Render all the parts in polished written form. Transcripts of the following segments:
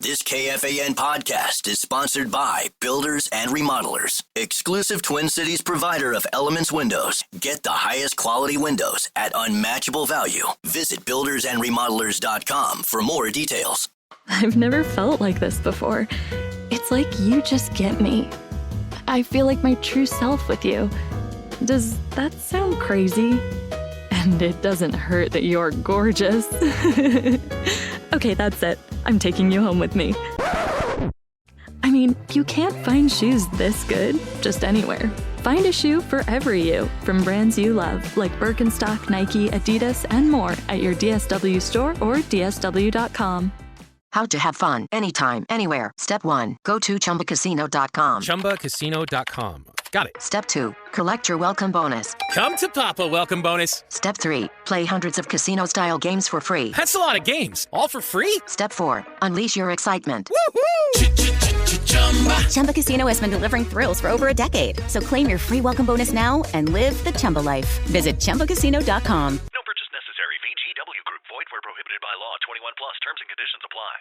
This KFAN podcast is sponsored by Builders and Remodelers, exclusive Twin Cities provider of Elements Windows. Get the highest quality windows at unmatchable value. Visit buildersandremodelers.com for more details. I've never felt like this before. It's like you just get me. I feel like my true self with you. Does that sound crazy? And it doesn't hurt that you're gorgeous. Okay, that's it. I'm taking you home with me. I mean, you can't find shoes this good just anywhere. Find a shoe for every you from brands you love, like Birkenstock, Nike, Adidas, and more at your DSW store or DSW.com. How to have fun anytime, anywhere. Step 1. Go to ChumbaCasino.com. ChumbaCasino.com. Got it. Step 2. Collect your welcome bonus. Come to Papa welcome bonus. Step 3. Play hundreds of casino-style games for free. That's a lot of games. All for free? Step 4. Unleash your excitement. Woohoo! Chumba Casino has been delivering thrills for over a decade. So claim your free welcome bonus now and live the Chumba life. Visit ChumbaCasino.com. No purchase necessary. VGW Group. Void where prohibited by law. 21 plus. Terms and conditions apply.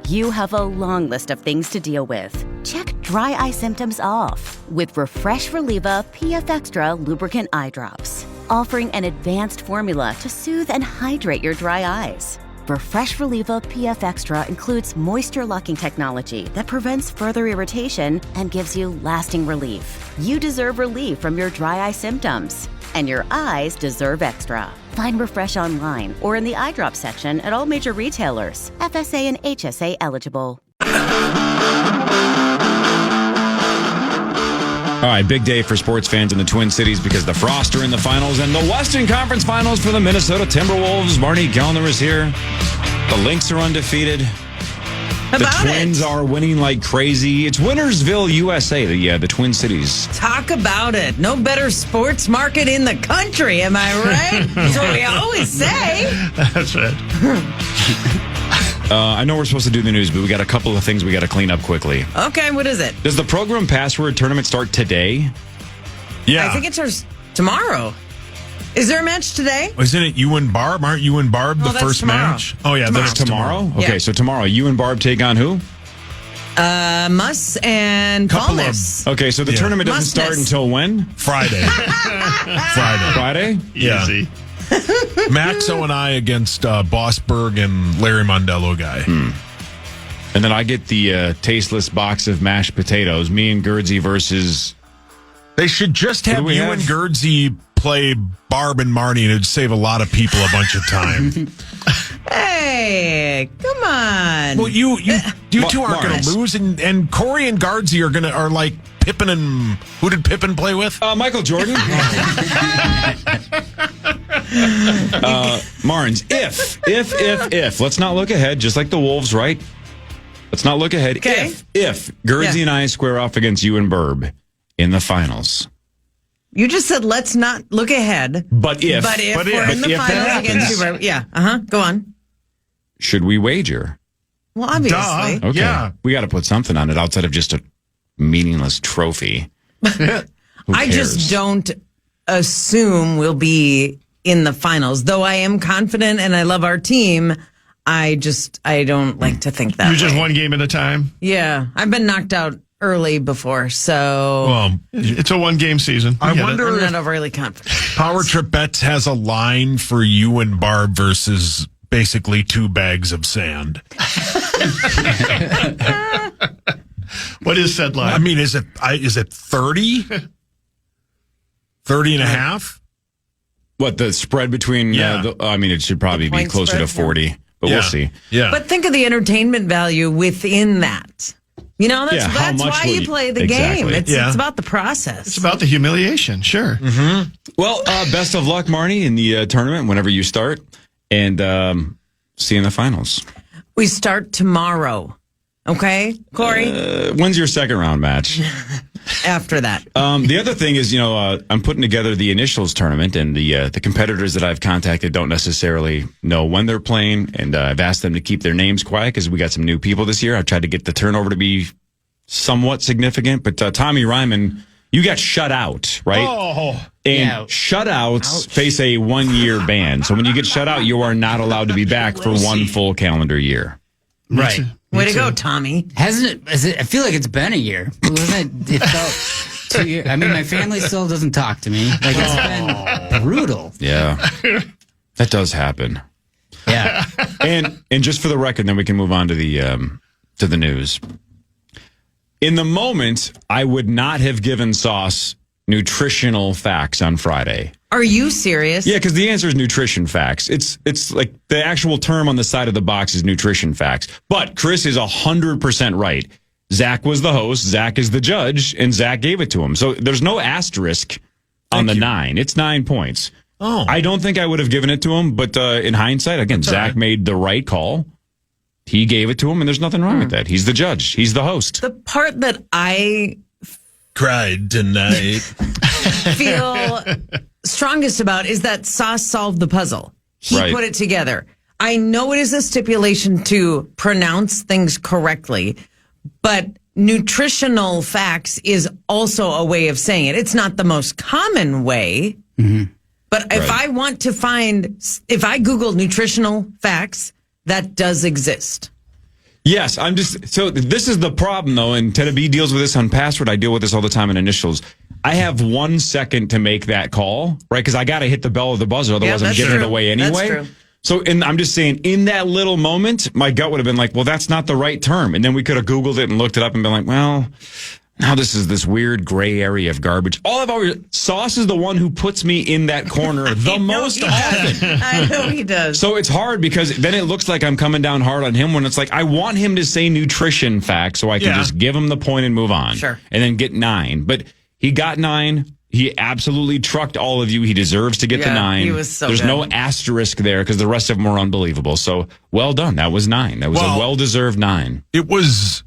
You have a long list of things to deal with. Check dry eye symptoms off with Refresh Relieva PF Extra Lubricant Eye Drops, offering an advanced formula to soothe and hydrate your dry eyes. Refresh Relieva PF Extra includes moisture-locking technology that prevents further irritation and gives you lasting relief. You deserve relief from your dry eye symptoms, and your eyes deserve extra. Find Refresh online or in the eye drop section at all major retailers. FSA and HSA eligible. All right, big day for sports fans in the Twin Cities because the Frost are in the finals and the Western Conference Finals for the Minnesota Timberwolves. Marney Gellner is here. The Lynx are undefeated. The Twins are winning like crazy. It's Wintersville, USA, the Twin Cities. Talk about it. No better sports market in the country, am I right? That's what we always say. That's right. I know we're supposed to do the news, but we got a couple of things we got to clean up quickly. Okay, what is it? Does the Program Password tournament start today? Yeah. I think it starts tomorrow. Is there a match today? Isn't it you and Barb? Aren't you and Barb the first tomorrow. match? Oh, yeah, Tomorrow. that's tomorrow. Okay, Yeah. so tomorrow, you and Barb take on who? Muss and Paulus. Okay, so the tournament doesn't start until when? Friday. Friday? Yeah. Easy. Maxo and I against Bossberg and Larry Mondello guy. And then I get the tasteless box of mashed potatoes. Me and Gerdsey versus... They should just Who do have we you have? and Gerdsey play Barb and Marney, and it'd save a lot of people a bunch of time. Hey, come on. Well, you two aren't going Mars. to lose, and Corey and Gardsey are like Pippen and who did Pippen play with? Michael Jordan. Marnes, if. Let's not look ahead, just like the Wolves, right? Let's not look ahead. Okay. If Gerdsey and I square off against you and Burb in the finals. You just said let's not look ahead. But if we're in the if that finals happens, against you, go on. should we wager? Well, obviously. Duh. Okay. Yeah. We got to put something on it outside of just a meaningless trophy. Who I just cares? don't assume we'll be in the finals. Though I am confident and I love our team, I don't like to think that You're way. just one game at a time. Yeah, I've been knocked out early before, so Well, It's a one-game season. I get it. wonder I'm if not overly confident. Power Trip Bets has a line for you and Barb versus basically 2 bags of sand. What is said line? I mean, is it 30? 30 and a half? What, the spread between... Yeah. it should probably The be point closer to spread, 40, but we'll see. Yeah. But think of the entertainment value within that. You know, Yeah, how that's much why will you you- play the Exactly. game. Yeah. It's about the process. It's about the humiliation. Sure. Well, best of luck, Marnie, in the tournament whenever you start. And see you in the finals. We start tomorrow. Okay, Corey? When's your second round match? After that. The other thing is, I'm putting together the initials tournament, and the competitors that I've contacted don't necessarily know when they're playing, and I've asked them to keep their names quiet because we got some new people this year. I've tried to get the turnover to be somewhat significant, but Tommy Ryman, you got shut out, right? Oh, and shutouts face a 1-year ban. So when you get shut out, you are not allowed to be back for one full calendar year. Right. Way to go, Tommy. Hasn't it? I feel like it's been a year. Wasn't it? It felt 2 years. I mean, my family still doesn't talk to me. Like, it's been brutal. Yeah. That does happen. Yeah. And just for the record, then we can move on to the news. In the moment, I would not have given Sauce nutritional facts on Friday. Are you serious? Yeah, because the answer is nutrition facts. It's like the actual term on the side of the box is nutrition facts. But Chris is 100% right. Zach was the host, Zach is the judge, and Zach gave it to him. So there's no asterisk on the 9. It's 9 points. Oh. I don't think I would have given it to him, but in hindsight, again, Zach made the right call. He gave it to him, and there's nothing wrong with that. He's the judge. He's the host. The part that I cried tonight. feel strongest about is that Sauce solved the puzzle. He put it together. I know it is a stipulation to pronounce things correctly, but nutritional facts is also a way of saying it. It's not the most common way, but if I want to if I Google nutritional facts, that does exist. Yes, so this is the problem, though, and Ted B deals with this on Password. I deal with this all the time in Initials. I have 1 second to make that call, right? Because I got to hit the bell or the buzzer, otherwise I'm giving it away anyway. That's true. So I'm just saying, in that little moment, my gut would have been like, well, that's not the right term. And then we could have Googled it and looked it up and been like, well, now this is this weird gray area of garbage. Sauce is the one who puts me in that corner the most often. I know he does. So it's hard because then it looks like I'm coming down hard on him when it's like, I want him to say nutrition facts so I can just give him the point and move on. Sure. And then get 9. But he got 9. He absolutely trucked all of you. He deserves to get the 9. He was so There's good. no asterisk there because the rest of them were unbelievable. So well done. That was 9. That was a well-deserved 9. It was...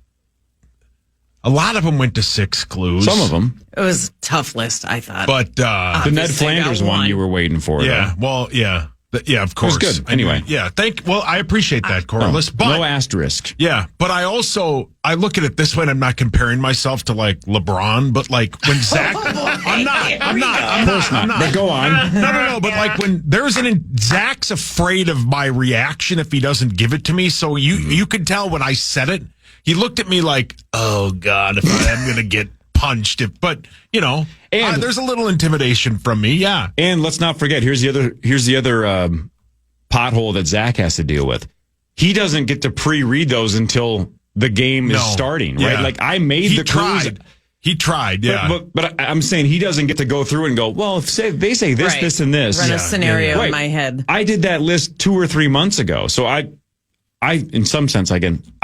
A lot of them went to 6 clues. Some of them. It was a tough list, I thought. But the Ned Flanders one you were waiting for. Yeah, though. well, yeah. Of course. It was good. Anyway. I appreciate that, Corliss. But no asterisk. Yeah, but I look at it this way, and I'm not comparing myself to like LeBron, but like when Zach, I'm not. But go on. No. But like when Zach's afraid of my reaction if he doesn't give it to me. So you could tell when I said it, he looked at me like, oh God, if I am going to get punched. But there's a little intimidation from me. Yeah. And let's not forget, here's the other pothole that Zach has to deal with. He doesn't get to pre-read those until the game is starting, right? Yeah. Like I made the clues. He tried, yeah. But I'm saying he doesn't get to go through and go, well, if they say this, this, and this. Run a scenario in my head. I did that list 2 or 3 months ago. So I, in some sense, I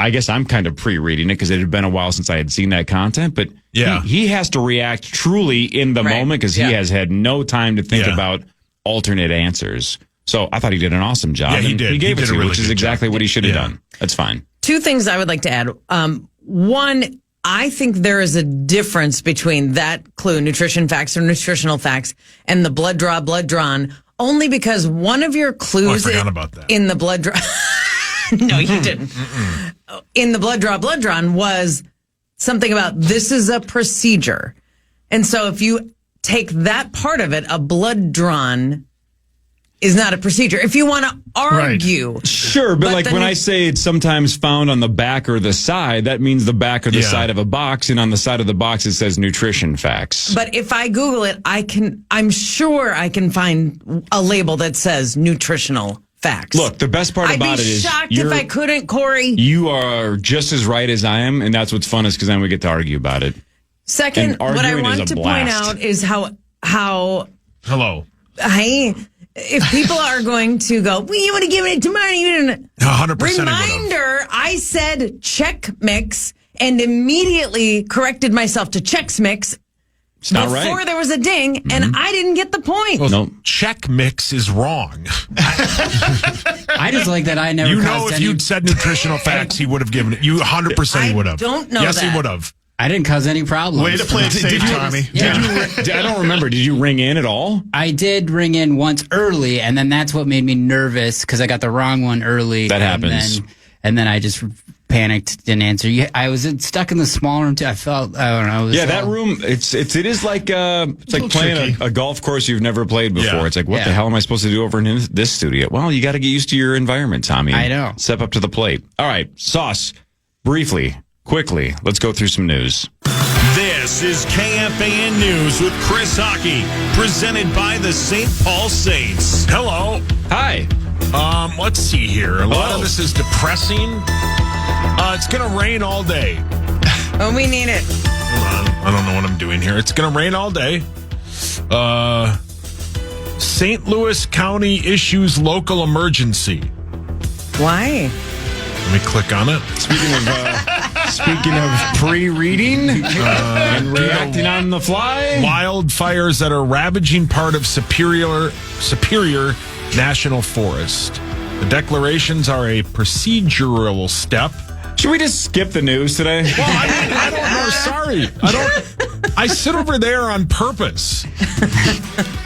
guess I'm kind of pre-reading it because it had been a while since I had seen that content. But he has to react truly in the moment because he has had no time to think about alternate answers. So I thought he did an awesome job. Yeah, he did. He gave it to you, really which is exactly what he should have done. That's fine. 2 things I would like to add. One, I think there is a difference between that clue, nutrition facts or nutritional facts, and the blood drawn, only because one of your clues I forgot about that. in the blood draw. No, you didn't. In the blood drawn was something about this is a procedure. And so if you take that part of it, a blood drawn is not a procedure. If you want to argue. Sure, but like when I say it's sometimes found on the back or the side, that means the back or the side of a box, and on the side of the box it says nutrition facts. But if I Google it, I'm sure I can find a label that says nutritional facts. Look, the best part about it is I'd be shocked if I couldn't, Corey. You are just as right as I am, and that's what's fun is because then we get to argue about it. Second, what I want to point out is how hello. If people are going to go, well, you would have given it to Marney. You didn't. 100%. Reminder, I said check mix and immediately corrected myself to Chex Mix. It's not right. Before there was a ding, and I didn't get the point. Well, no. Check mix is wrong. I just like that I never. If you'd said nutritional facts, he would have given it. You 100% he would have. I don't know. Yes, he would have. I didn't cause any problems. Way to play it safe, Tommy. I don't remember. Did you ring in at all? I did ring in once early, and then that's what made me nervous because I got the wrong one early. That happens. And then I just panicked, didn't answer. I was stuck in the small room too. I felt, I don't know. That room. It is like playing a golf course you've never played before. Yeah. It's like, what the hell am I supposed to do over in this studio? Well, you got to get used to your environment, Tommy. I know. Step up to the plate. All right, Sauce. briefly, quickly, let's go through some news. This is KFAN News with Chris Hockey, presented by the St. Paul Saints. Hello. Hi. Let's see here. A lot of this is depressing. It's going to rain all day. Oh, we need it. Hold on. I don't know what I'm doing here. It's going to rain all day. St. Louis County issues local emergency. Why? Let me click on it. Speaking of pre-reading and reacting on the fly, wildfires that are ravaging part of Superior National Forest. The declarations are a procedural step. Should we just skip the news today? Well, I don't know. Sorry. I sit over there on purpose.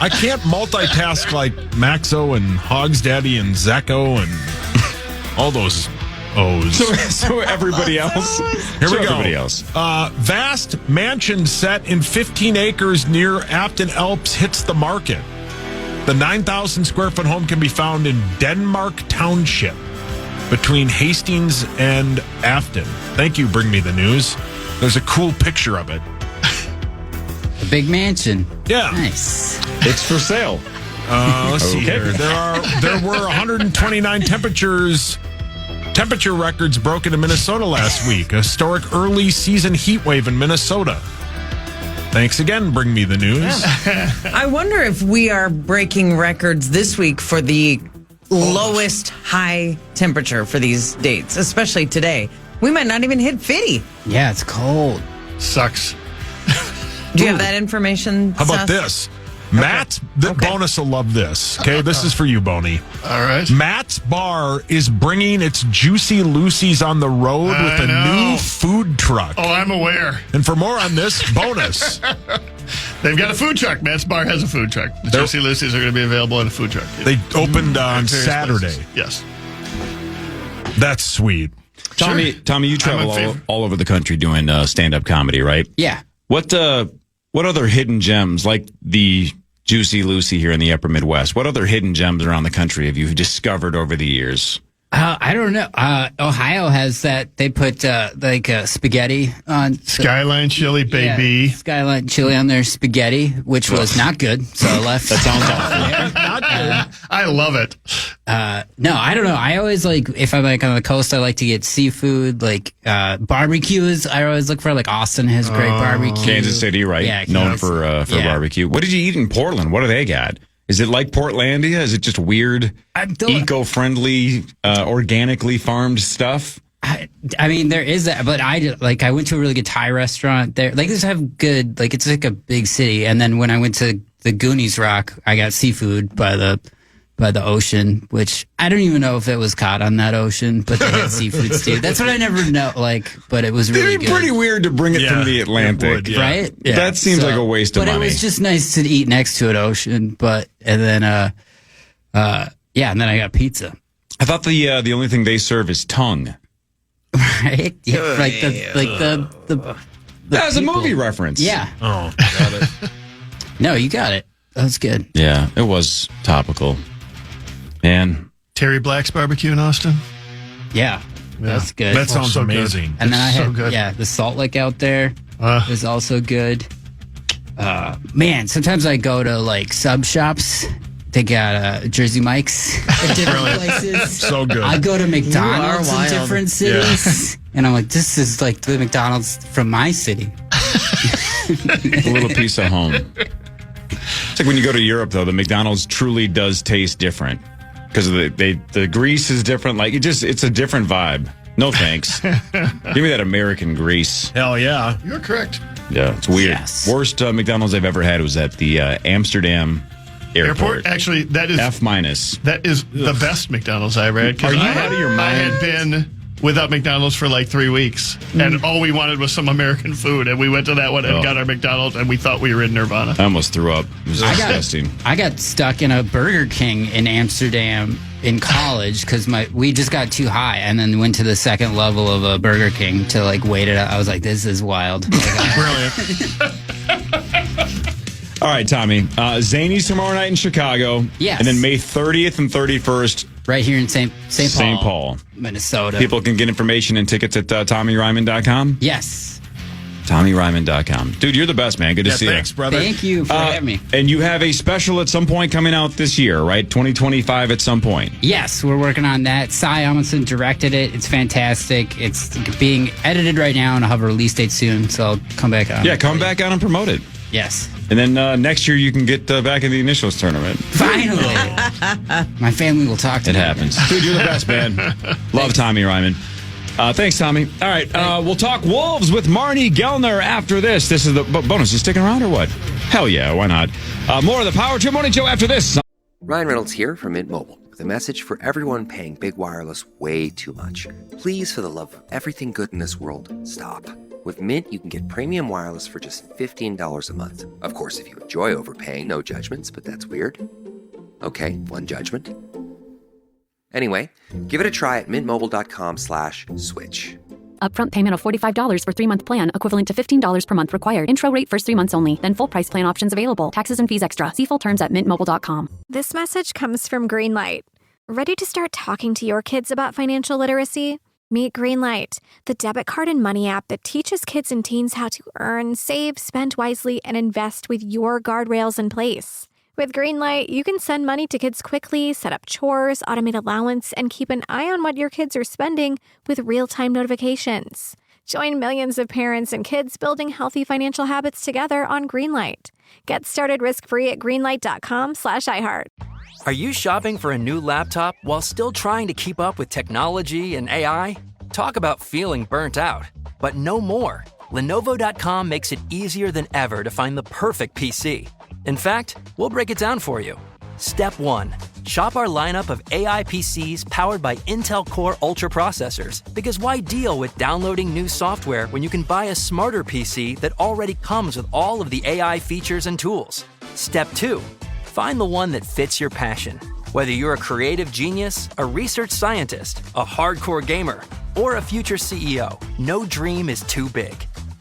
I can't multitask like Maxo and Hogs Daddy and Zecco and all those O's. So everybody else. Here we go. Everybody else. Vast mansion set in 15 acres near Afton Alps hits the market. The 9,000 square foot home can be found in Denmark Township between Hastings and Afton. Thank you, Bring Me the News. There's a cool picture of it. A big mansion. Yeah. Nice. It's for sale. Let's see here. There were 129 temperature records broken in Minnesota last week. A historic early season heat wave in Minnesota. Thanks again, Bring Me the News. I wonder if we are breaking records this week for the lowest high temperature for these dates, especially today. We might not even hit 50. Yeah, it's cold. Sucks. Do you have that information? How about this? Matt's bonus will love this. Okay, this is for you, Boney. All right. Matt's Bar is bringing its Juicy Lucy's on the road with a new food truck. Oh, I'm aware. And for more on this, bonus. They've got a food truck. Matt's Bar has a food truck. The Juicy Lucy's are going to be available in a food truck. They opened on Saturday. Places. Yes. That's sweet. Tommy, you travel all over the country doing stand-up comedy, right? Yeah. What other hidden gems, like the Juicy Lucy here in the upper Midwest, what other hidden gems around the country have you discovered over the years? I don't know. Ohio has that. They put spaghetti on. Skyline chili, baby. Yeah, Skyline chili on their spaghetti, which was not good. So I left. That sounds awful. Not good. I love it. No, I don't know. I always if I'm on the coast, I like to get seafood, barbecues. I always look for Austin has great barbecue. Kansas City, right? Yeah, known for barbecue. What did you eat in Portland? What do they got? Is it like Portlandia? Is it just weird, eco-friendly, organically farmed stuff? I mean, there is that, but I went to a really good Thai restaurant there. They have good, it's like a big city. And then when I went to the Goonies Rock, I got seafood by the ocean, which I don't even know if it was caught on that ocean, but they had seafood too. That's what I never know. But it was really It'd be good. pretty weird to bring it from the Atlantic, right? Yeah. That seems like a waste of money. But it was just nice to eat next to an ocean. And then I got pizza. I thought the only thing they serve is tongue. Right? Yeah, the that was a movie reference. Yeah. Oh, got it. No, you got it. That was good. Yeah, it was topical. Man. Terry Black's barbecue in Austin. Yeah, that's good. That sounds amazing. Good. And then I had the Salt Lick out there is also good. Man, sometimes I go to sub shops. They got Jersey Mike's at different places. So good. I go to McDonald's in different cities. And I'm like, this is like the McDonald's from my city. A little piece of home. It's like when you go to Europe, though, the McDonald's truly does taste different because the grease is different. It's a different vibe. No thanks. Give me that American grease. Hell yeah. You're correct. Yeah, it's weird. Yes. Worst McDonald's I've ever had was at the Amsterdam airport. Actually, that is F-. That is the best McDonald's I ever had. Are you out of your mind? I had been without McDonald's for 3 weeks, and all we wanted was some American food, and we went to that one and got our McDonald's, and we thought we were in Nirvana. I almost threw up. It was disgusting. I got stuck in a Burger King in Amsterdam in college because we just got too high, and then went to the second level of a Burger King to wait it out. I was like, this is wild. Brilliant. All right, Tommy. Zany's tomorrow night in Chicago. Yes. And then May 30th and 31st. Right here in St. Paul, Minnesota. People can get information and tickets at TommyRyman.com? Yes. TommyRyman.com. Dude, you're the best, man. Good to see thanks, you. brother. Thank you for having me. And you have a special at some point coming out this year, right? 2025 at some point. Yes, we're working on that. Cy Amundsen directed it. It's fantastic. It's being edited right now, and I'll have a release date soon, so I'll come back on. Yeah, come back on and promote it. Yes. And then next year you can get back in the initials tournament. Finally. My family will talk to me. It happens. Dude, you're the best, man. Love Tommy Ryman. Thanks, Tommy. All right, we'll talk Wolves with Marney Gellner after this. This is the bonus. You sticking around or what? Hell yeah, why not? More of the Power Trip Morning Show after this. Ryan Reynolds here from Mint Mobile with a message for everyone paying big wireless way too much. Please, for the love of everything good in this world, stop. With Mint, you can get premium wireless for just $15 a month. Of course, if you enjoy overpaying, no judgments, but that's weird. Okay, one judgment. Anyway, give it a try at mintmobile.com/switch. Upfront payment of $45 for 3-month plan, equivalent to $15 per month required. Intro rate first 3 months only, then full price plan options available. Taxes and fees extra. See full terms at mintmobile.com. This message comes from Greenlight. Ready to start talking to your kids about financial literacy? Meet Greenlight, the debit card and money app that teaches kids and teens how to earn, save, spend wisely, and invest with your guardrails in place. With Greenlight, you can send money to kids quickly, set up chores, automate allowance, and keep an eye on what your kids are spending with real-time notifications. Join millions of parents and kids building healthy financial habits together on Greenlight. Get started risk-free at greenlight.com/iHeart. Are you shopping for a new laptop while still trying to keep up with technology and AI? Talk about feeling burnt out. But no more. Lenovo.com makes it easier than ever to find the perfect PC. In fact, we'll break it down for you. Step 1. Shop our lineup of AI PCs powered by Intel Core Ultra processors. Because why deal with downloading new software when you can buy a smarter PC that already comes with all of the AI features and tools? Step 2. Find the one that fits your passion. Whether you're a creative genius, a research scientist, a hardcore gamer, or a future CEO, no dream is too big.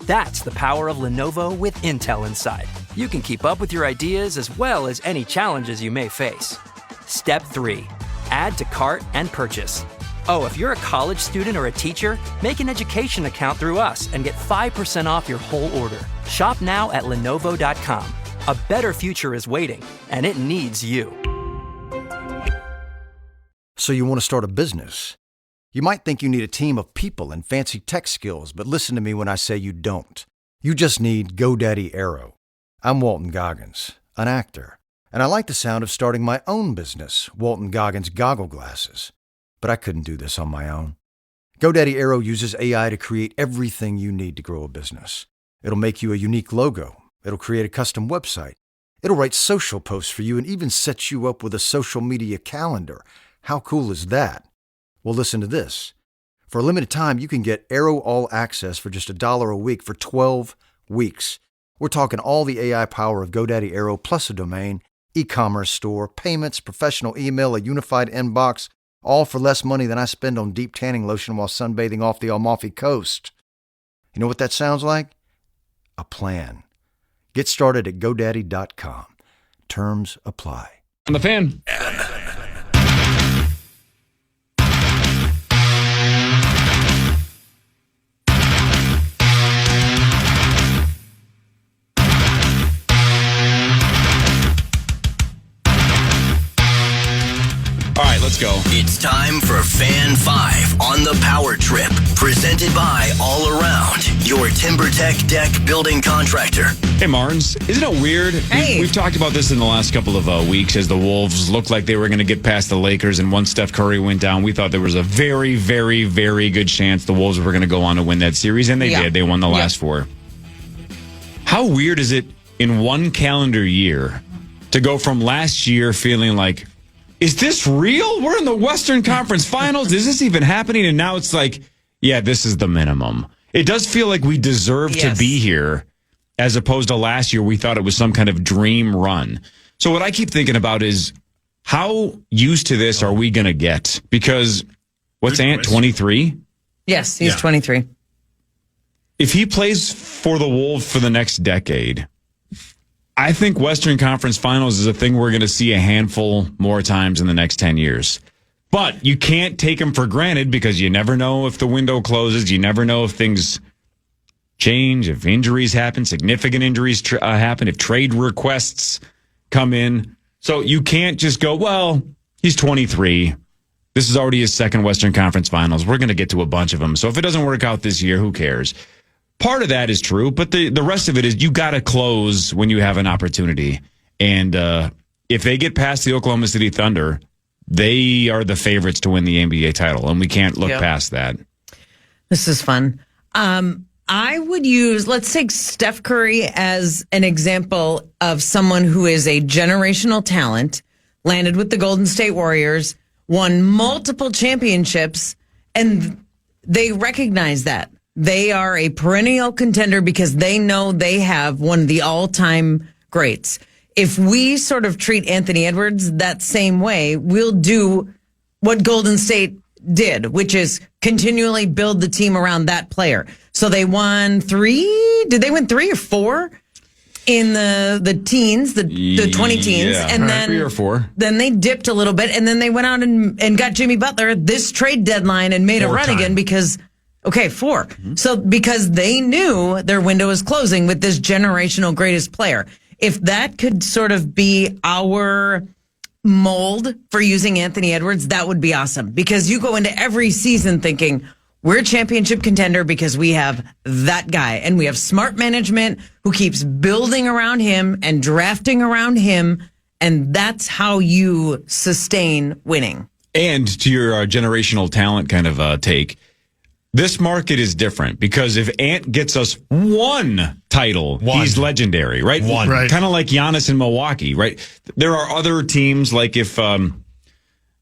That's the power of Lenovo with Intel inside. You can keep up with your ideas as well as any challenges you may face. Step 3. Add to cart and purchase. Oh, if you're a college student or a teacher, make an education account through us and get 5% off your whole order. Shop now at Lenovo.com. A better future is waiting, and it needs you. So you want to start a business? You might think you need a team of people and fancy tech skills, but listen to me when I say you don't. You just need GoDaddy Aero. I'm Walton Goggins, an actor, and I like the sound of starting my own business, Walton Goggins Goggle Glasses. But I couldn't do this on my own. GoDaddy Aero uses AI to create everything you need to grow a business. It'll make you a unique logo. It'll create a custom website. It'll write social posts for you and even set you up with a social media calendar. How cool is that? Well, listen to this. For a limited time, you can get Aero All Access for just $1 a week for 12 weeks. We're talking all the AI power of GoDaddy Aero plus a domain, e-commerce store, payments, professional email, a unified inbox, all for less money than I spend on deep tanning lotion while sunbathing off the Amalfi Coast. You know what that sounds like? A plan. Get started at GoDaddy.com. Terms apply. On the Fan. All right, let's go. It's time for Fan 5 on the Power Trip, presented by All Around, your TimberTech deck building contractor. Hey, Marns, isn't it weird? Hey. We've talked about this in the last couple of weeks as the Wolves looked like they were going to get past the Lakers, and once Steph Curry went down, we thought there was a very, very, very good chance the Wolves were going to go on to win that series, and they did. They won the last 4. How weird is it in one calendar year to go from last year feeling like, is this real? We're in the Western Conference Finals. Is this even happening? And now it's like, yeah, this is the minimum. It does feel like we deserve to be here, as opposed to last year we thought it was some kind of dream run. So what I keep thinking about is, how used to this are we going to get? Because what's Ant, 23? Yes, he's 23. If he plays for the Wolves for the next decade, I think Western Conference Finals is a thing we're going to see a handful more times in the next 10 years. But you can't take them for granted because you never know if the window closes. You never know if things change, if injuries happen, significant injuries happen, if trade requests come in. So you can't just go, well, he's 23. This is already his second Western Conference Finals. We're going to get to a bunch of them. So if it doesn't work out this year, who cares? Part of that is true, but the rest of it is you got to close when you have an opportunity. And if they get past the Oklahoma City Thunder, they are the favorites to win the NBA title, and we can't look past that. This is fun. I would let's take Steph Curry as an example of someone who is a generational talent, landed with the Golden State Warriors, won multiple championships, and they recognize that. They are a perennial contender because they know they have one of the all-time greats. If we sort of treat Anthony Edwards that same way, we'll do what Golden State did, which is continually build the team around that player. So they won 3. Did they win 3 or 4 in the teens, the 20 teens? Yeah, and then 3 or 4. Then they dipped a little bit, and then they went out and got Jimmy Butler this trade deadline and made a run again because 4. So because they knew their window was closing with this generational greatest player. If that could sort of be our mold for using Anthony Edwards, that would be awesome. Because you go into every season thinking, we're a championship contender because we have that guy. And we have smart management who keeps building around him and drafting around him. And that's how you sustain winning. And to your generational talent kind of take, this market is different because if Ant gets us one title, he's legendary, right? One. Right. Kind of like Giannis in Milwaukee, right? There are other teams like if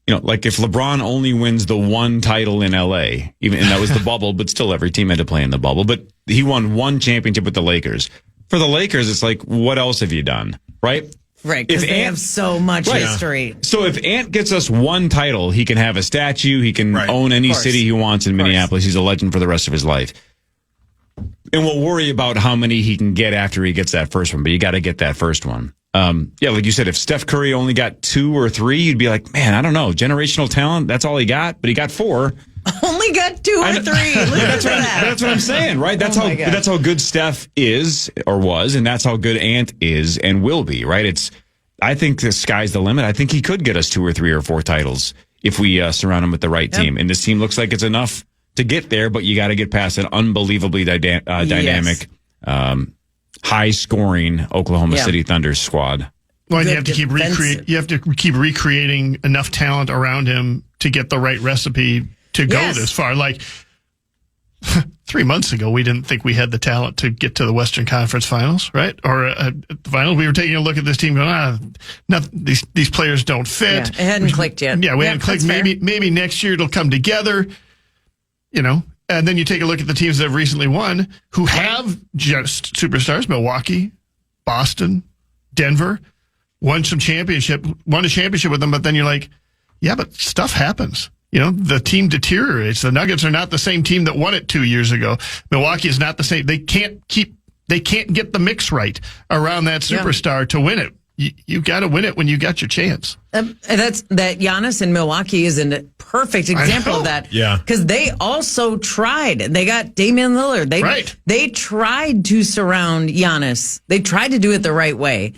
LeBron only wins the one title in LA, and that was the bubble, but still every team had to play in the bubble. But he won one championship with the Lakers. For the Lakers, it's like, what else have you done, right? Right, because they have so much history. So if Ant gets us one title, he can have a statue. He can own any city he wants in Minneapolis. He's a legend for the rest of his life. And we'll worry about how many he can get after he gets that first one, but you got to get that first one. Like you said, if Steph Curry only got 2 or 3, you'd be like, man, I don't know. Generational talent, that's all he got, but he got 4. Only got 2 or 3. That's what I'm saying, right? That's how good Steph is or was, and that's how good Ant is and will be, right? I think the sky's the limit. I think he could get us 2 or 3 or 4 titles if we surround him with the right team. And this team looks like it's enough to get there, but you got to get past an unbelievably dynamic, high-scoring Oklahoma City Thunder squad. Well, you have to keep recreating enough talent around him to get the right recipe to go this far. Like 3 months ago, we didn't think we had the talent to get to the Western Conference Finals, right? Or the finals. We were taking a look at this team going, these players don't fit. Yeah, it hadn't clicked yet. Yeah, we hadn't clicked. Maybe next year it'll come together, And then you take a look at the teams that have recently won who have just superstars, Milwaukee, Boston, Denver, won a championship with them, but then you're like, yeah, but stuff happens. The team deteriorates. The Nuggets are not the same team that won it 2 years ago. Milwaukee is not the same. They can't get the mix right around that superstar to win it. You got to win it when you got your chance. That's that Giannis in Milwaukee is a perfect example of that. Yeah. Because they also tried. They got Damian Lillard. They tried to surround Giannis. They tried to do it the right way.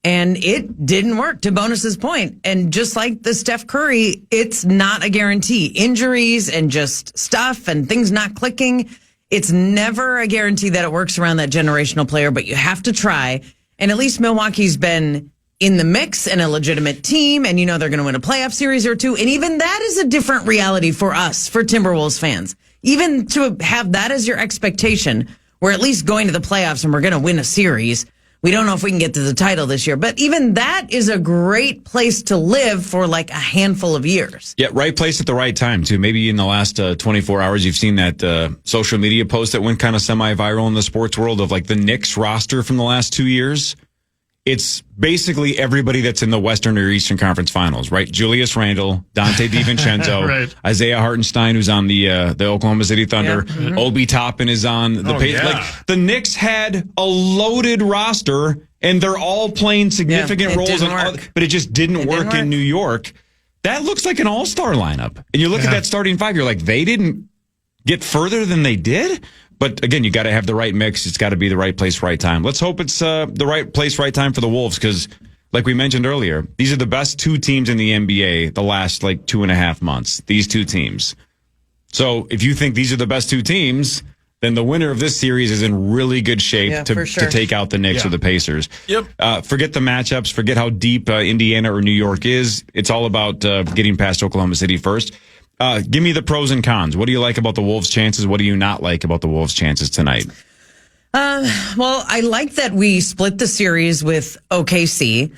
And it didn't work, to Bonus's point. And just like the Steph Curry, it's not a guarantee. Injuries and just stuff and things not clicking. It's never a guarantee that it works around that generational player, but you have to try. And at least Milwaukee's been in the mix and a legitimate team, and they're going to win a playoff series or 2. And even that is a different reality for us, for Timberwolves fans. Even to have that as your expectation, we're at least going to the playoffs and we're going to win a series. We don't know if we can get to the title this year, but even that is a great place to live for like a handful of years. Yeah, right place at the right time, too. Maybe in the last 24 hours, you've seen that social media post that went kind of semi-viral in the sports world of like the Knicks roster from the last 2 years. It's basically everybody that's in the Western or Eastern Conference Finals, right? Julius Randle, Dante DiVincenzo, Isaiah Hartenstein, who's on the Oklahoma City Thunder, Obi Toppin is on the Pacers. Like the Knicks had a loaded roster, and they're all playing significant roles, but it just didn't work in New York. That looks like an all-star lineup. And you look at that starting five, you're like, they didn't get further than they did? But again, you got to have the right mix. It's got to be the right place, right time. Let's hope it's the right place, right time for the Wolves, because like we mentioned earlier, these are the best two teams in the NBA the last 2.5 months. These two teams. So if you think these are the best two teams, then the winner of this series is in really good shape to take out the Knicks or the Pacers. Yep. Forget the matchups. Forget how deep Indiana or New York is. It's all about getting past Oklahoma City first. Give me the pros and cons. What do you like about the Wolves' chances? What do you not like about the Wolves' chances tonight? Well, I like that we split the series with OKC.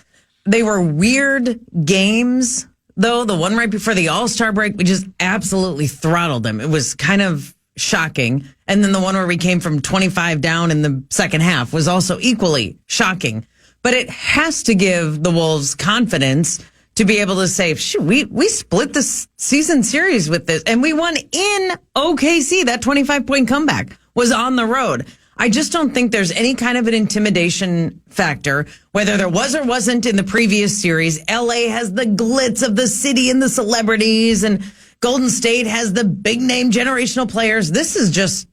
They were weird games, though. The one right before the All-Star break, we just absolutely throttled them. It was kind of shocking. And then the one where we came from 25 down in the second half was also equally shocking. But it has to give the Wolves confidence to be able to say, shoot, we split the season series with this, and we won in OKC. That 25-point comeback was on the road. I just don't think there's any kind of an intimidation factor, whether there was or wasn't in the previous series. LA has the glitz of the city and the celebrities, and Golden State has the big name generational players. This is just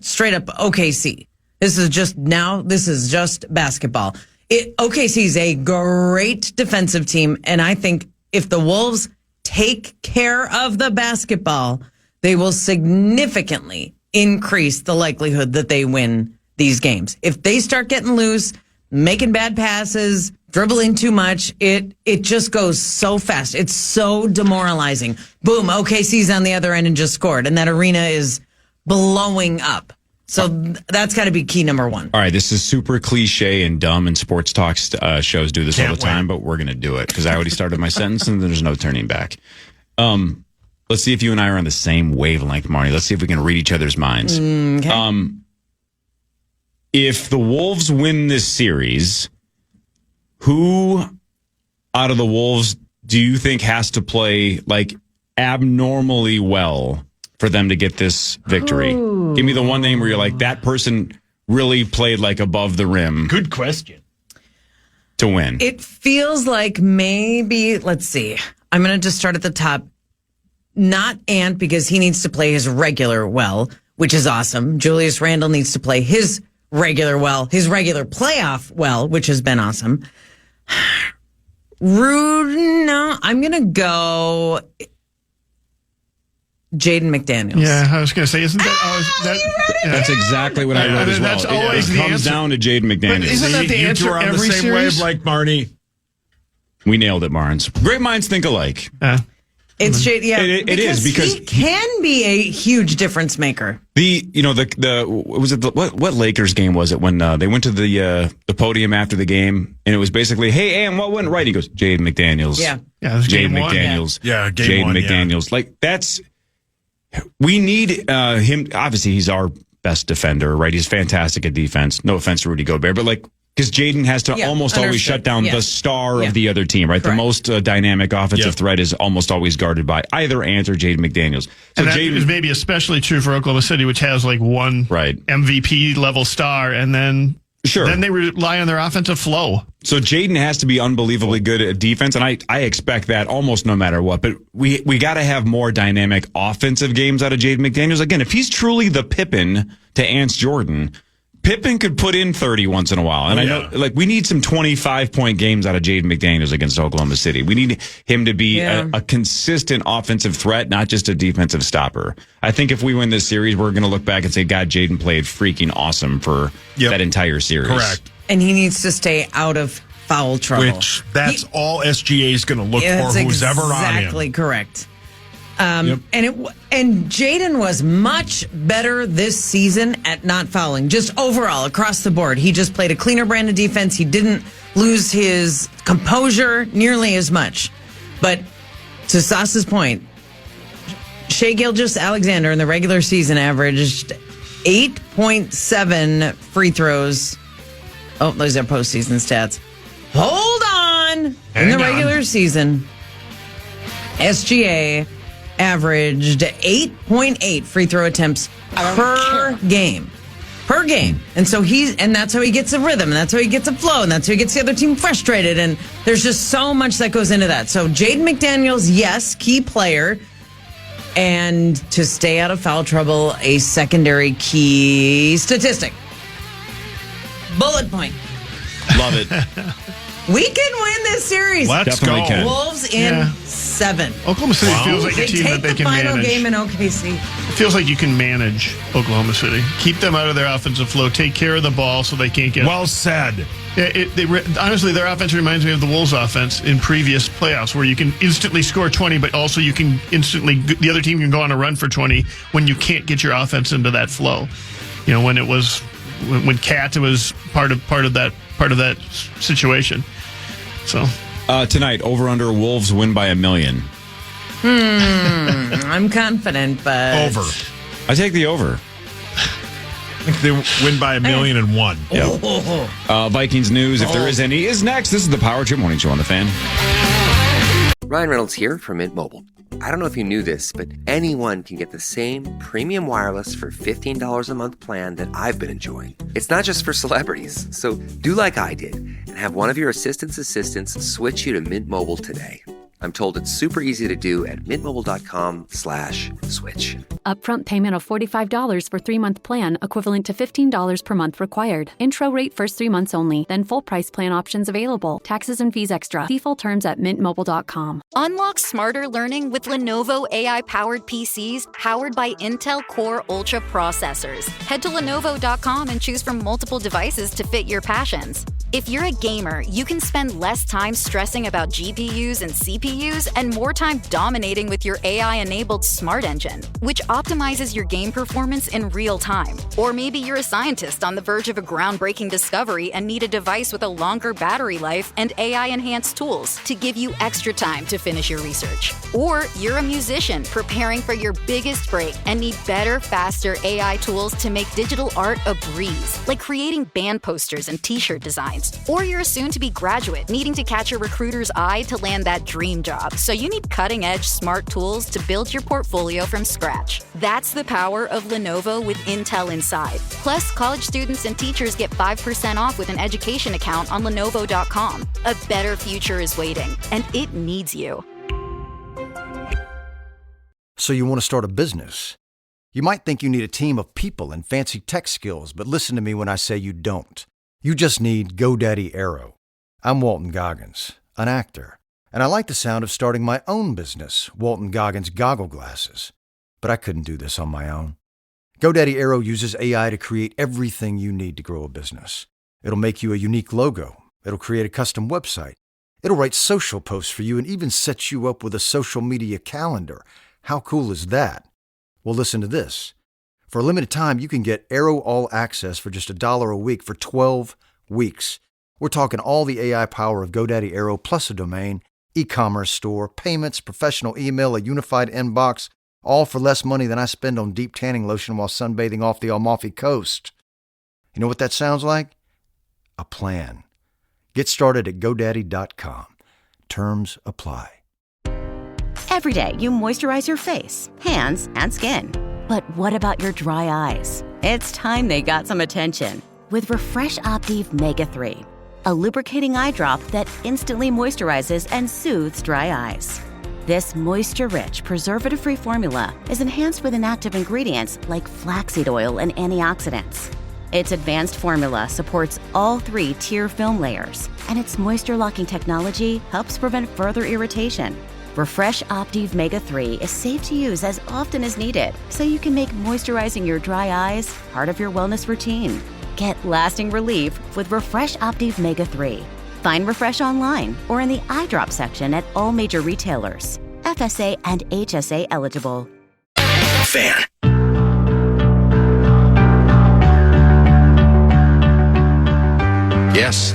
straight up OKC. This is just basketball. OKC is a great defensive team, and I think if the Wolves take care of the basketball, they will significantly increase the likelihood that they win these games. If they start getting loose, making bad passes, dribbling too much, it just goes so fast. It's so demoralizing. Boom, OKC's on the other end and just scored, and that arena is blowing up. So that's got to be key number one. All right, this is super cliche and dumb, and sports talk shows do this all the time, but we're going to do it because I already started my sentence and there's no turning back. Let's see if you and I are on the same wavelength, Marnie. Let's see if we can read each other's minds. Okay. If the Wolves win this series, who out of the Wolves do you think has to play abnormally well for them to get this victory? Ooh. Give me the one name where you're like, that person really played above the rim. Good question. To win. It feels like maybe, let's see. I'm going to just start at the top. Not Ant, because he needs to play his regular well, which is awesome. Julius Randle needs to play his regular playoff well, which has been awesome. No, I'm going to go Jaden McDaniels. Yeah, I was going to say, isn't that always That's exactly what I wrote as well. That's always it the comes answer. down to Jaden McDaniels. But isn't that the You answer two are on the every same series? wave like Marney. We nailed it, Marnes. Great minds think alike. It's Jaden. Yeah, it is because he can be a huge difference maker. What Lakers game was it when they went to the podium after the game and it was basically, hey, and what went right? He goes, Jaden McDaniels. Yeah, it was Jaden game one. McDaniels. Yeah, game Jaden one, McDaniels. That's we need him. Obviously, he's our best defender, right? He's fantastic at defense. No offense to Rudy Gobert, but because Jaden has to almost always shut down the star of the other team, right? Correct. The most dynamic offensive threat is almost always guarded by either Ant or Jaden McDaniels. So And that is maybe especially true for Oklahoma City, which has one MVP level star, and then then they rely on their offensive flow. So Jaden has to be unbelievably good at defense, and I expect that almost no matter what. But we got to have more dynamic offensive games out of Jaden McDaniels. Again, if he's truly the Pippen to Ant's Jordan, Pippen could put in 30 once in a while. And I know we need some 25-point games out of Jaden McDaniels against Oklahoma City. We need him to be a consistent offensive threat, not just a defensive stopper. I think if we win this series, we're going to look back and say, God, Jaden played freaking awesome for that entire series. Correct. And he needs to stay out of foul trouble. Which that's all SGA is going to look for who's ever on him. Exactly correct. And Jaden was much better this season at not fouling, just overall across the board. He just played a cleaner brand of defense. He didn't lose his composure nearly as much. But to Sauce's point, Shai Gilgeous-Alexander in the regular season averaged 8.7 free throws. Oh, those are postseason stats. Hold on. In the regular season, SGA averaged 8.8 free throw attempts per game. per game. And so that's how he gets a rhythm, and that's how he gets a flow, and that's how he gets the other team frustrated. And there's just so much that goes into that. So Jaden McDaniels, yes, key player. And to stay out of foul trouble, a secondary key statistic. Bullet point. Love it. We can win this series. Let's Definitely go. can. Wolves in 7. Oklahoma City feels like a They team take that they the can final manage. game in OKC. It feels like you can manage Oklahoma City. Keep them out of their offensive flow. Take care of the ball so they can't get... Well said. Honestly, their offense reminds me of the Wolves' offense in previous playoffs, where you can instantly score 20, but also you can the other team can go on a run for 20 when you can't get your offense into that flow. You know, when Cat was part of that situation. So tonight, over under Wolves win by 1 million. I'm confident, but... Over. I take the over. I think they win by 1,000,001. Yep. Vikings news, if there is any, is next. This is the Power Trip Morning Show on the Fan. Ryan Reynolds here from Mint Mobile. I don't know if you knew this, but anyone can get the same premium wireless for $15 a month plan that I've been enjoying. It's not just for celebrities. So do like I did and have one of your assistants switch you to Mint Mobile today. I'm told it's super easy to do at mintmobile.com/switch. Upfront payment of $45 for 3-month plan, equivalent to $15 per month required. Intro rate first 3 months only, then full price plan options available. Taxes and fees extra. See full terms at mintmobile.com. Unlock smarter learning with Lenovo AI-powered PCs powered by Intel Core Ultra processors. Head to Lenovo.com and choose from multiple devices to fit your passions. If you're a gamer, you can spend less time stressing about GPUs and CPUs and more time dominating with your AI-enabled smart engine, which optimizes your game performance in real time. Or maybe you're a scientist on the verge of a groundbreaking discovery and need a device with a longer battery life and AI-enhanced tools to give you extra time to finish your research. Or you're a musician preparing for your biggest break and need better, faster AI tools to make digital art a breeze, like creating band posters and t-shirt designs. Or you're a soon-to-be graduate needing to catch a recruiter's eye to land that dream job, so you need cutting-edge smart tools to build your portfolio from scratch. That's the power of Lenovo with Intel inside. Plus, college students and teachers get 5% off with an education account on Lenovo.com. A better future is waiting, and it needs you. So you want to start a business? You might think you need a team of people and fancy tech skills, but listen to me when I say you don't. You just need GoDaddy Aero. I'm Walton Goggins, an actor, and I like the sound of starting my own business, Walton Goggins Goggle Glasses. But I couldn't do this on my own. GoDaddy Aero uses AI to create everything you need to grow a business. It'll make you a unique logo. It'll create a custom website. It'll write social posts for you and even set you up with a social media calendar. How cool is that? Well, listen to this. For a limited time, you can get Aero All Access for just $1 a week for 12 weeks. We're talking all the AI power of GoDaddy Aero plus a domain, e-commerce store, payments, professional email, a unified inbox, all for less money than I spend on deep tanning lotion while sunbathing off the Amalfi Coast. You know what that sounds like? A plan. Get started at GoDaddy.com. Terms apply. Every day, you moisturize your face, hands, and skin. But what about your dry eyes? It's time they got some attention with Refresh Optive Mega 3, a lubricating eye drop that instantly moisturizes and soothes dry eyes. This moisture-rich, preservative-free formula is enhanced with inactive ingredients like flaxseed oil and antioxidants. Its advanced formula supports all 3 tier film layers, and its moisture-locking technology helps prevent further irritation. Refresh Optive Mega 3 is safe to use as often as needed, so you can make moisturizing your dry eyes part of your wellness routine. Get lasting relief with Refresh Optive Mega 3. Find Refresh online or in the eye drop section at all major retailers. FSA and HSA eligible. Fan. Yes.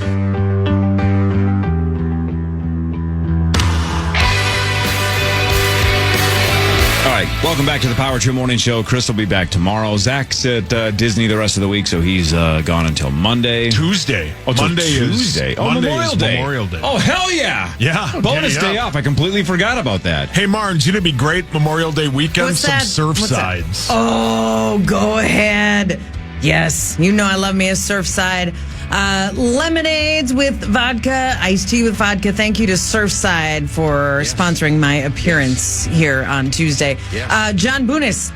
All right, welcome back to the Power Trip Morning Show. Chris will be back tomorrow. Zach's at Disney the rest of the week, so he's gone until Monday. Tuesday. Oh, Monday Tuesday. Is, oh, Monday Memorial is Day. Memorial Day. Oh, hell yeah. Yeah. Bonus day off. I completely forgot about that. Hey, Marnes, you know, it'd be great Memorial Day weekend. What's some that? surf What's that? sides. Oh, go ahead. Yes, you know I love me a Surfside. Lemonades with vodka, iced tea with vodka. Thank you to Surfside for sponsoring my appearance here on Tuesday. John Bunis,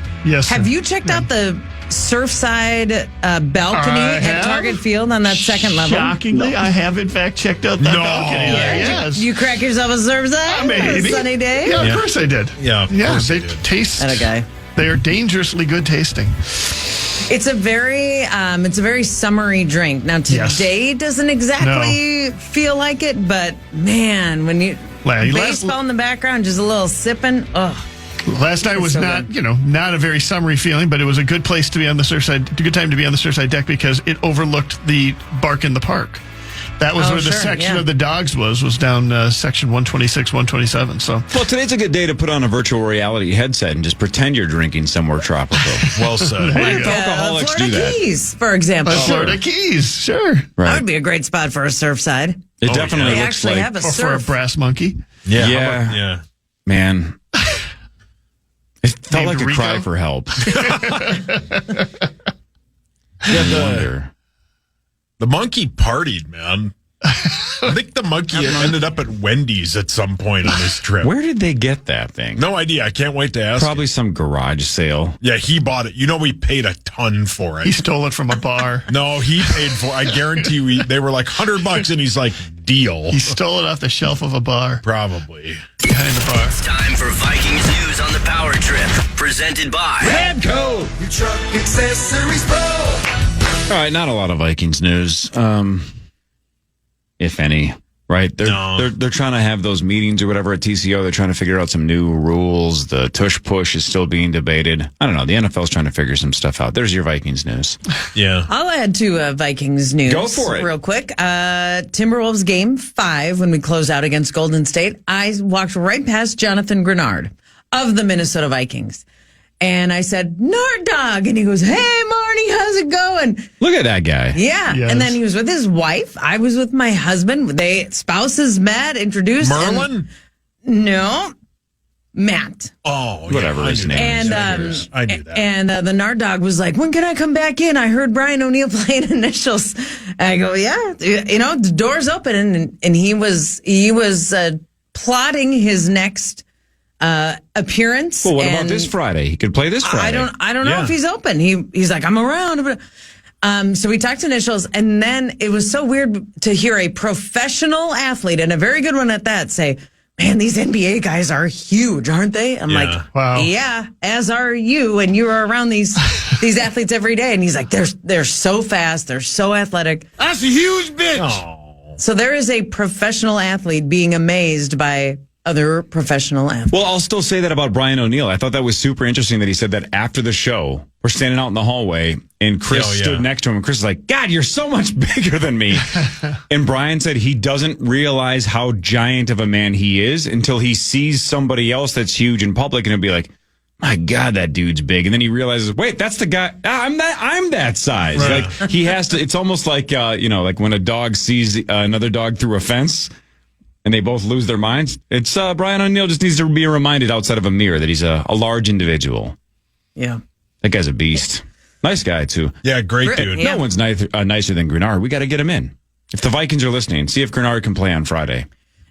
have you checked out the Surfside balcony at Target Field on that second level? Shockingly, I have in fact checked out that balcony. Yes. You crack yourself a Surfside? Maybe. A sunny day? Yeah, of course I did. Yeah, they taste. That a guy. They are dangerously good tasting. It's a very summery drink. Now today doesn't exactly feel like it, but man, when you baseball in the background, just a little sipping. Oh, last night was not a very summery feeling, but it was a good place to be on the Surfside. A good time to be on the Surfside deck because it overlooked the Bark in the Park. That was where the section of the dogs was down section 126, 127. So, well, today's a good day to put on a virtual reality headset and just pretend you're drinking somewhere tropical. Well said. like alcoholics Florida do that. Keys, for example. Florida Keys, sure. That Right. would be a great spot for a Surfside. It definitely They looks actually like have a Or for a surf. brass monkey. Yeah. Man. It felt Named like a Rico. cry for help. The monkey partied, man. I think the monkey ended up at Wendy's at some point on his trip. Where did they get that thing? No idea. I can't wait to ask. Probably some garage sale. Yeah, he bought it. You know, we paid a ton for it. He stole it from a bar. No, he paid for it. I guarantee you, they were like $100, and he's like, deal. He stole it off the shelf of a bar. Probably. Behind the bar. It's time for Vikings news on the Power Trip, presented by Radco, your truck accessories pro. All right, not a lot of Vikings news, if any. Right? They're trying to have those meetings or whatever at TCO. They're trying to figure out some new rules. The tush push is still being debated. I don't know. The NFL's trying to figure some stuff out. There's your Vikings news. Yeah. I'll add to Vikings news. Go for it. Real quick. Timberwolves game 5, when we close out against Golden State, I walked right past Jonathan Grenard of the Minnesota Vikings. And I said, Nard Dog. And he goes, hey, Marney, how's it going? Look at that guy. Yeah. Yes. And then he was with his wife. I was with my husband. Spouses met, introduced. Merlin? No. Matt. Oh, whatever his name And is. I knew that. And the Nard Dog was like, when can I come back in? I heard Brian O'Neill playing initials. I go, yeah, the door's open. And he was plotting his next appearance. Well, what about this Friday? He could play this Friday. I don't know if he's open. He's like, I'm around. So we talked initials, and then it was so weird to hear a professional athlete, and a very good one at that, say, man, these NBA guys are huge, aren't they? I'm like, wow. Yeah, as are you, and you're around these athletes every day. And he's like, they're so fast, they're so athletic. That's a huge bitch. Oh. So there is a professional athlete being amazed by other professional athletes. Well, I'll still say that about Brian O'Neill. I thought that was super interesting that he said that after the show, we're standing out in the hallway and Chris stood next to him and Chris is like, God, you're so much bigger than me. And Brian said he doesn't realize how giant of a man he is until he sees somebody else that's huge in public and he'll be like, my God, that dude's big. And then he realizes, wait, that's the guy. I'm that size. Right. Like he has to, it's almost like, like when a dog sees another dog through a fence. And they both lose their minds. It's Brian O'Neill just needs to be reminded outside of a mirror that he's a large individual. Yeah. That guy's a beast. Nice guy, too. Yeah, great dude. No one's nicer than Grenard. We got to get him in. If the Vikings are listening, see if Grenard can play on Friday.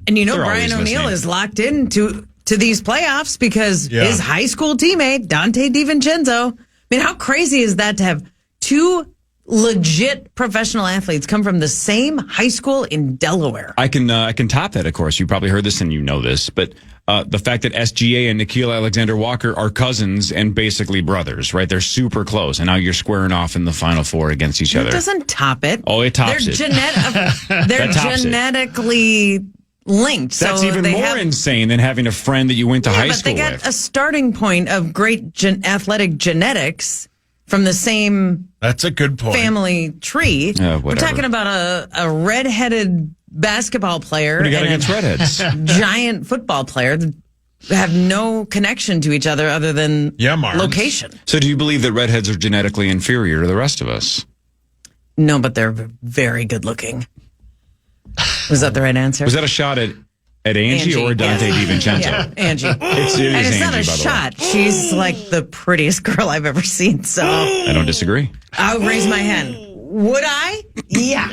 And They're Brian always O'Neill listening. is locked into these playoffs because his high school teammate, Dante DiVincenzo. I mean, how crazy is that to have two legit professional athletes come from the same high school in Delaware? I can top that, of course. You probably heard this and you know this, but the fact that SGA and Nikhil Alexander-Walker are cousins and basically brothers, right? They're super close, and now you're squaring off in the Final Four against each other. It doesn't top it. Oh, it tops it. They're That tops it. genetically linked. That's so even they more have, insane than having a friend that you went to high but school they got with. a starting point of great athletic genetics from the same That's a good point. family tree. We're whatever. talking about a redheaded basketball player What do you got and against redheads? giant football player that have no connection to each other than location. So do you believe that redheads are genetically inferior to the rest of us? No, but they're very good looking. Was that the right answer? Was that a shot at At Angie or Dante DiVincenzo? Yeah, Angie. It is and it's Angie, not a by the way. shot. She's like the prettiest girl I've ever seen. So I don't disagree. I would raise my hand. Would I? Yeah.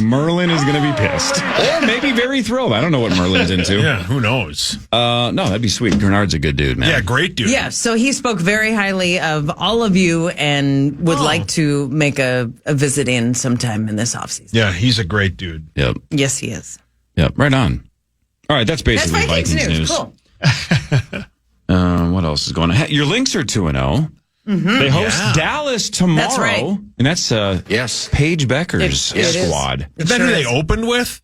Merlin is going to be pissed. Or maybe very thrilled. I don't know what Merlin's into. Yeah, who knows? No, that'd be sweet. Grenard's a good dude, man. Yeah, great dude. Yeah, so he spoke very highly of all of you and would like to make a visit in sometime in this offseason. Yeah, he's a great dude. Yep. Yes, he is. Yep, right on. All right, that's basically Vikings news. Cool. What else is going on? Your Lynx are 2-0. Mm-hmm. They host Dallas tomorrow. That's right. And that's Paige Becker's squad. Is that who they opened with?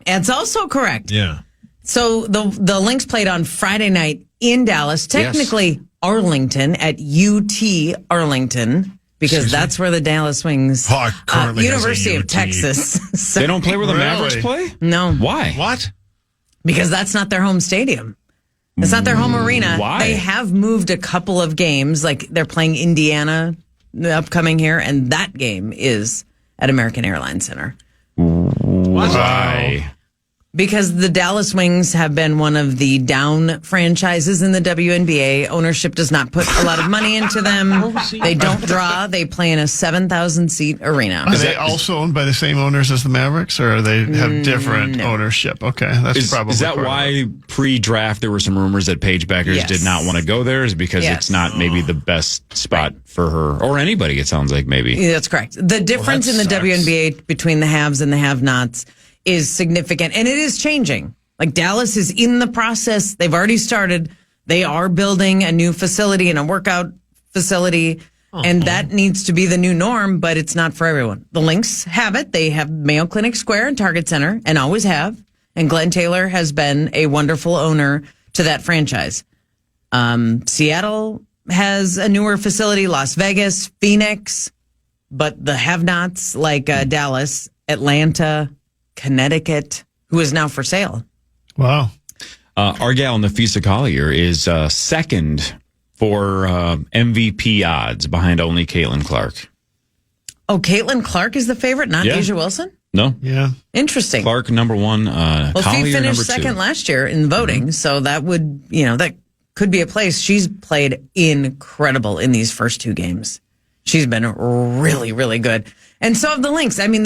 It's also correct. Yeah. So the Lynx played on Friday night in Dallas, technically Arlington at UT Arlington, because that's where the Dallas Wings, University of Texas. So, they don't play where the Mavericks play? No. Why? What? Because that's not their home stadium. It's not their home arena. Why? They have moved a couple of games, like they're playing Indiana the upcoming here, and that game is at American Airlines Center. Why? Because the Dallas Wings have been one of the down franchises in the WNBA. Ownership does not put a lot of money into them. They don't draw. They play in a 7,000-seat arena. Are they also owned by the same owners as the Mavericks, or they have different ownership? Okay, that's probably Is that why pre-draft there were some rumors that Paige Beckers did not want to go there? Is because it's not maybe the best spot for her or anybody? It sounds like maybe. Yeah, that's correct. The difference in the WNBA between the haves and the have-nots is significant, and it is changing. Like Dallas is in the process. They've already started. They are building a new facility and a workout facility, and that needs to be the new norm, but it's not for everyone. The Lynx have it. They have Mayo Clinic Square and Target Center, and always have. And Glenn Taylor has been a wonderful owner to that franchise. Seattle has a newer facility, Las Vegas, Phoenix, but the have-nots like Dallas, Atlanta, Connecticut, who is now for sale. Wow. Our gal Nafisa Collier is second for MVP odds behind only Caitlin Clark. Oh, Caitlin Clark is the favorite, not Asia Wilson? No. Yeah. Interesting. Clark number one, well, Collier she number finished two. second last year in voting, so that would, that could be a place. She's played incredible in these first two games. She's been really, really good. And so have the Lynx. I mean,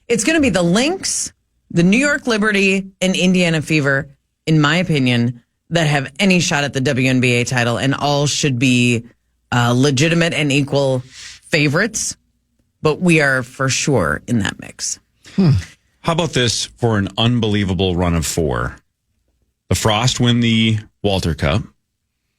it's going to be the Lynx, the New York Liberty, and Indiana Fever, in my opinion, that have any shot at the WNBA title, and all should be legitimate and equal favorites. But we are for sure in that mix. How about this for an unbelievable run of 4? The Frost win the Walter Cup.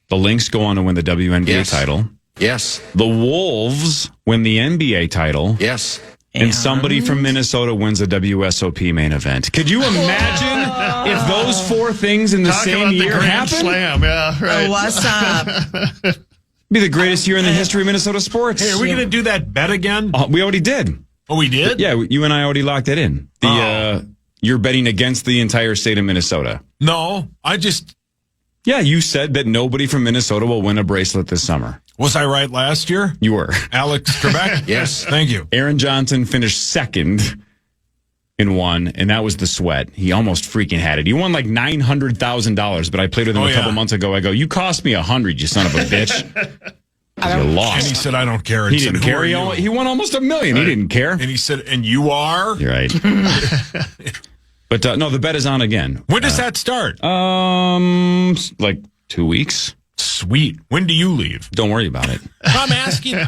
The Lynx go on to win the WNBA title. Yes. The Wolves win the NBA title. Yes. And somebody from Minnesota wins the WSOP main event. Could you imagine if those 4 things in the same year happen? Slam. Yeah, right. What's up? Be the greatest year in the history of Minnesota sports. Hey, are we going to do that bet again? We already did. Oh, we did? Yeah, you and I already locked that in. You're betting against the entire state of Minnesota. No, Yeah, you said that nobody from Minnesota will win a bracelet this summer. Was I right last year? You were. Alex Trebek? Yes. Thank you. Aaron Johnson finished second in one, and that was the sweat. He almost freaking had it. He won like $900,000, but I played with him a couple months ago. I go, you cost me $100, you son of a bitch. You lost. And he said, I don't care. He didn't care. He won almost $1 million. Right. He didn't care. And he said, and you are? You're right. But no, the bet is on again. When does that start? Like 2 weeks. Sweet. When do you leave? Don't worry about it. I'm asking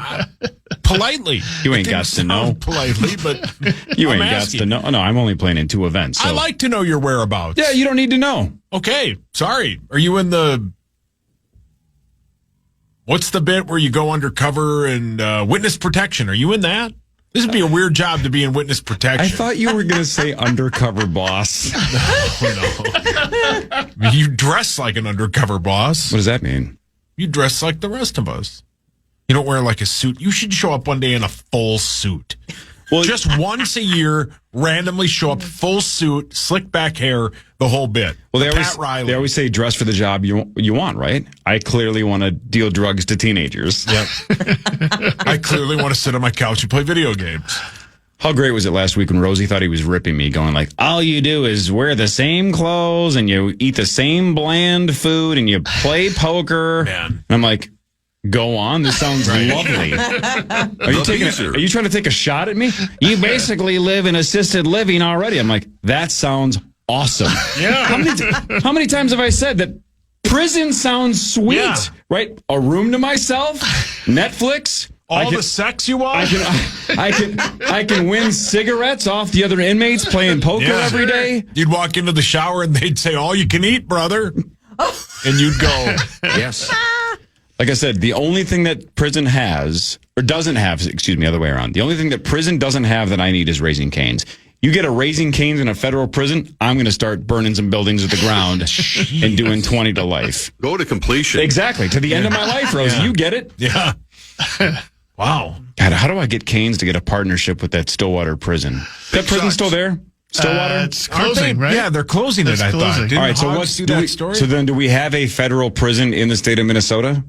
politely. You ain't got to know. Politely, but you ain't got to know. No, I'm only playing in 2 events. So. I like to know your whereabouts. Yeah, you don't need to know. Okay, sorry. Are you in the... What's the bit where you go undercover and witness protection? Are you in that? This would be a weird job to be in witness protection. I thought you were going to say undercover boss. No. You dress like an undercover boss. What does that mean? You dress like the rest of us. You don't wear like a suit. You should show up one day in a full suit. Well, just once a year, randomly show up, full suit, slick back hair, the whole bit. Well, they always say dress for the job you want, right? I clearly want to deal drugs to teenagers. Yep. I clearly want to sit on my couch and play video games. How great was it last week when Rosie thought he was ripping me, going like, all you do is wear the same clothes and you eat the same bland food and you play poker. Man. And I'm like, go on. This sounds lovely. Are you trying to take a shot at me? You basically live in assisted living already. I'm like, that sounds awesome. Yeah. How many times have I said that prison sounds sweet, right? A room to myself, Netflix. All the sex you want? I can win cigarettes off the other inmates playing poker every day. You'd walk into the shower and they'd say, all you can eat, brother. And you'd go, yes. Like I said, the only thing that prison has, or doesn't have, other way around. The only thing that prison doesn't have that I need is Raising Cane's. You get a Raising Cane's in a federal prison, I'm going to start burning some buildings to the ground and doing 20 to life. Go to completion. Exactly. To the end of my life, Rose. You get it? Yeah. Wow. God, how do I get Cane's to get a partnership with that Stillwater prison? Is that prison still there? Stillwater? It's closing, right? Yeah, they're closing it, I thought. Didn't All right, so Hogs do that story? So then do we have a federal prison in the state of Minnesota?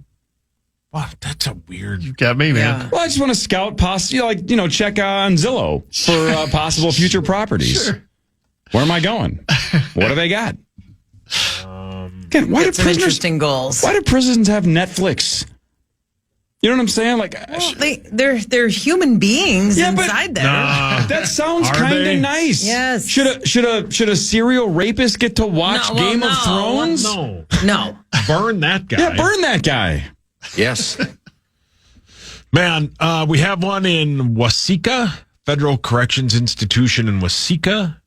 Wow, that's a weird... You got me, man. Well, I just want to scout, check on Zillow for possible future properties. Sure. Where am I going? What do they got? Again, Get some interesting goals. Why do prisons have Netflix? You know what I'm saying? Like, they're human beings inside there. That sounds kind of nice. Yes. Should a serial rapist get to watch Game of Thrones? No. Burn that guy. Yeah, burn that guy. Yes. Man, we have one in Waseca, Federal Corrections Institution in Waseca,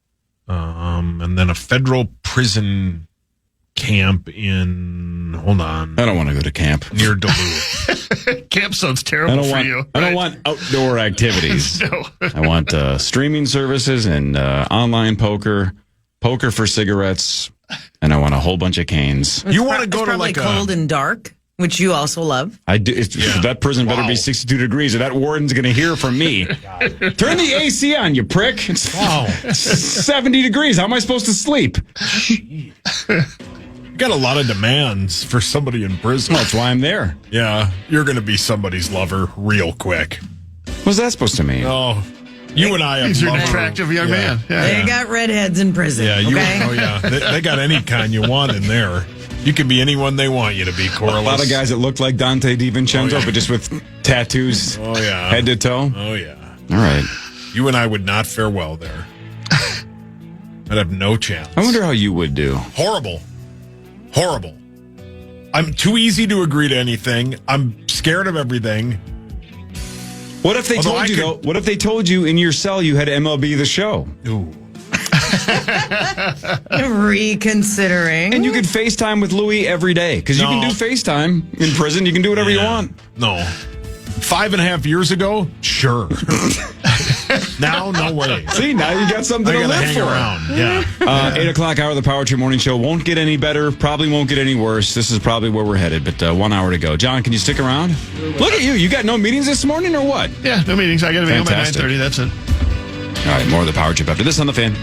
and then a federal prison camp in, hold on. I don't want to go to camp. Near Duluth. Camp sounds terrible for you. I don't want outdoor activities. No. I want streaming services and online poker for cigarettes, and I want a whole bunch of Canes. You want to go to probably like cold and dark, which you also love. I do. That prison better be 62 degrees, or that warden's going to hear from me. Turn the AC on, you prick. It's 70 degrees. How am I supposed to sleep? You got a lot of demands for somebody in prison. Well, that's why I'm there. Yeah, you're going to be somebody's lover real quick. What's that supposed to mean? Oh, you and I have He's an attractive young man. Yeah. They got redheads in prison. Yeah, okay? They got any kind you want in there. You can be anyone they want you to be, Corliss. A lot of guys that look like Dante DiVincenzo, but just with tattoos head to toe. Oh, yeah. All right. You and I would not fare well there. I'd have no chance. I wonder how you would do. Horrible. I'm too easy to agree to anything. I'm scared of everything. What if they told you, though? What if they told you in your cell you had MLB The Show? Ooh. Reconsidering. And you could FaceTime with Louis every day, because you can do FaceTime in prison. You can do whatever you want. No. 5.5 years ago, sure. Now, no way. See, now you got something to live hang for. Around. Yeah. 8 o'clock hour of the Power Trip Morning Show. Won't get any better. Probably won't get any worse. This is probably where we're headed, but 1 hour to go. John, can you stick around? Look at you. You got no meetings this morning or what? Yeah, no meetings. I got to be home at 9:30. That's it. All right, more of the Power Trip after this on The Fan.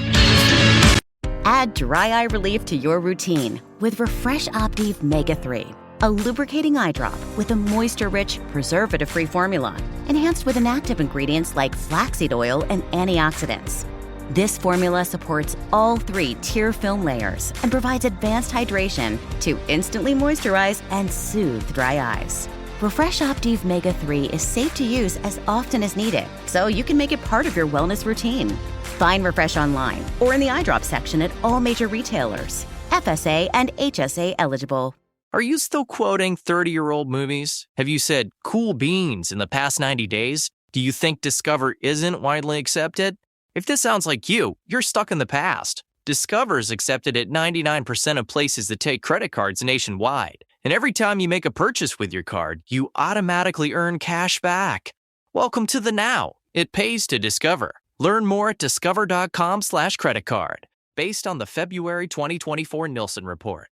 Add dry eye relief to your routine with Refresh Optive Mega 3, a lubricating eye drop with a moisture-rich, preservative-free formula, enhanced with inactive ingredients like flaxseed oil and antioxidants. This formula supports all 3 tear film layers and provides advanced hydration to instantly moisturize and soothe dry eyes. Refresh Optive Mega 3 is safe to use as often as needed, so you can make it part of your wellness routine. Find Refresh online or in the eye drop section at all major retailers. FSA and HSA eligible. Are you still quoting 30-year-old movies? Have you said cool beans in the past 90 days? Do you think Discover isn't widely accepted? If this sounds like you, you're stuck in the past. Discover is accepted at 99% of places that take credit cards nationwide. And every time you make a purchase with your card, you automatically earn cash back. Welcome to the now. It pays to Discover. Learn more at discover.com/creditcard. Based on the February 2024 Nielsen report.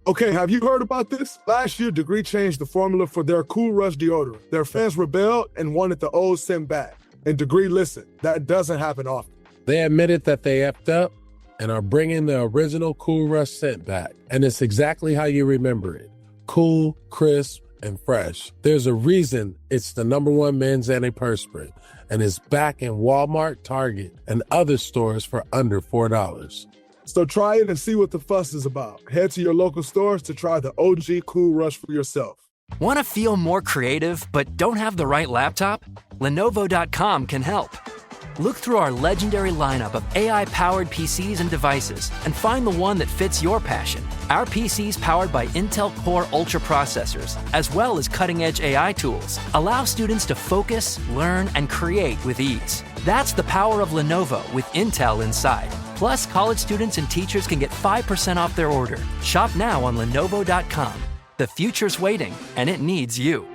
Okay, have you heard about this? Last year, Degree changed the formula for their Cool Rush deodorant. Their fans rebelled and wanted the old scent back. And Degree listened. That doesn't happen often. They admitted that they effed up and are bringing the original Cool Rush scent back. And it's exactly how you remember it. Cool, crisp, and fresh. There's a reason it's the #1 men's antiperspirant and is back in Walmart, Target, and other stores for under $4. So try it and see what the fuss is about. Head to your local stores to try the OG Cool Rush for yourself. Want to feel more creative but don't have the right laptop? Lenovo.com can help. Look through our legendary lineup of AI-powered PCs and devices and find the one that fits your passion. Our PCs powered by Intel Core Ultra processors, as well as cutting-edge AI tools, allow students to focus, learn, and create with ease. That's the power of Lenovo with Intel inside. Plus, college students and teachers can get 5% off their order. Shop now on Lenovo.com. The future's waiting, and it needs you.